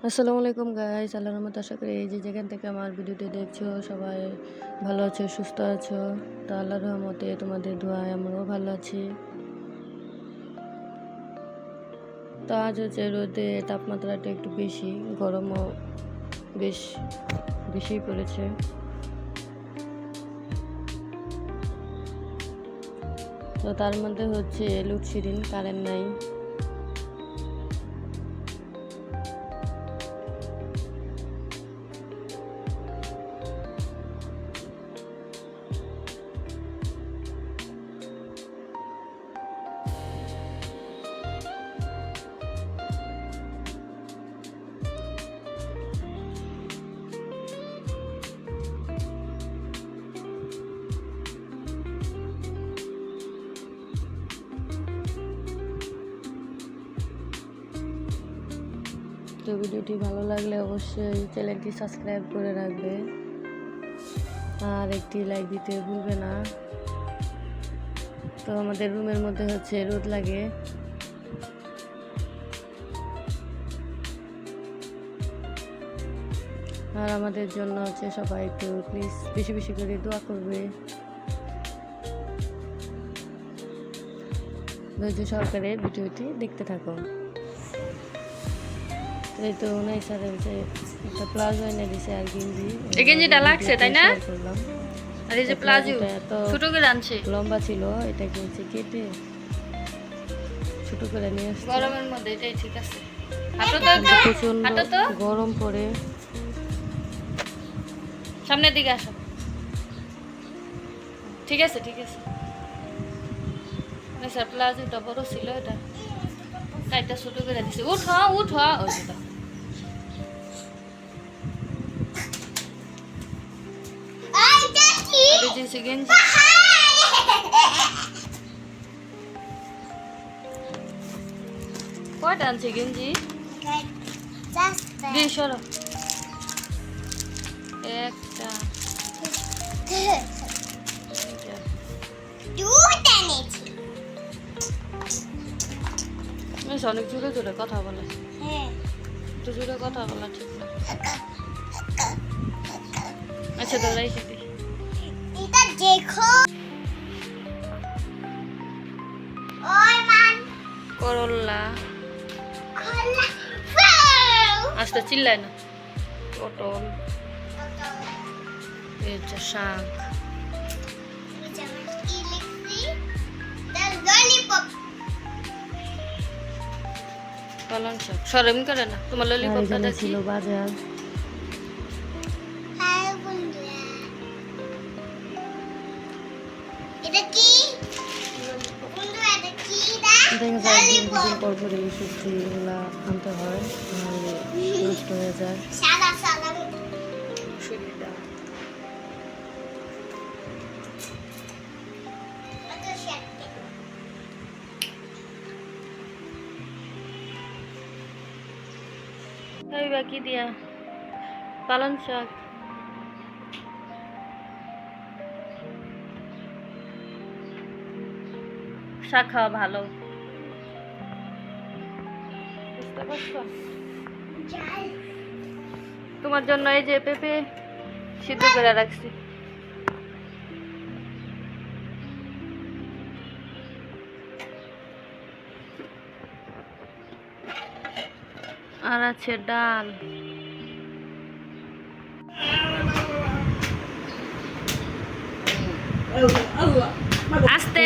আসসালামু আলাইকুম গাইস, আল্লাহর রহমতে আশা করি এই যে যেখান থেকে আমার ভিডিওটি দেখছো সবাই ভালো আছো, সুস্থ আছো। তো আল্লাহর রহমতে তোমাদের দোয়ায় আমরাও ভালো আছি। তো আজ হচ্ছে রোদে তাপমাত্রাটা একটু বেশি, গরমও বেশ বেশি পড়েছে। তো তার মধ্যে হচ্ছে লোডশেডিং, কারেন্ট নাই। তো ভিডিওটি ভালো লাগলে অবশ্যই চ্যানেলটি সাবস্ক্রাইব করে রাখবে আর একটি লাইক দিতে ভুলবে না। তো আমাদের রুমের মধ্যে হচ্ছে রোদ লাগে, আর আমাদের জন্য হচ্ছে সবাই একটু প্লিজ বেশি বেশি করে দোয়া করবে। ধৈর্য সহকারে ভিডিওটি দেখতে থাকো। এই তো উনাই স্যার হচ্ছে একটা প্লাজো এনে দিছে আর গেঞ্জি, এই গেঞ্জিটা লাগছে তাই না? করলাম। আর এই যে প্লাজো ছোট করে আনছে, লম্বা ছিল, এটা কিনছে কেটে ছোট করে নিয়ে আসছে। গরমের মধ্যে এটাই ঠিক আছে। হাঁটো তো একটু, প্রচন্ড হাঁটো তো, গরম পড়ে। সামনের দিকে আসো। ঠিক আছে ঠিক আছে। না স্যার, প্লাজোটা বড় ছিল, এটা কাইটা ছোট করে দিছে। উঠো উঠো, ওই যে দাও। আর এই যে হচ্ছে গেঞ্জি, কয়টা আনছে গেঞ্জি? দিয়ে সরো। একটা, অনেক জোরে জোরে কথা বলে, একটু জোরে কথা বলা ঠিক না। আচ্ছা দৌড়াই খেতে করল্লা, আস্তে চিল্লায় না। পটল, এই হচ্ছে শাক, পালং শাক। সরম করে না, তোমার ললিপপটা দেখি। ছিল বাজার। দেখা যায় দুদিন পর পর এই সবজিগুলা আনতে হয়, নাহলে নষ্ট হয়ে যায়। সুবিধা। কি দিয়া? পালং শাক। শাক খাওয়া ভালো, বুঝতে পারছো? তোমার জন্য এই যে পেঁপে সিদ্ধ করে রাখছি। আর আছে ডাল। আস্তে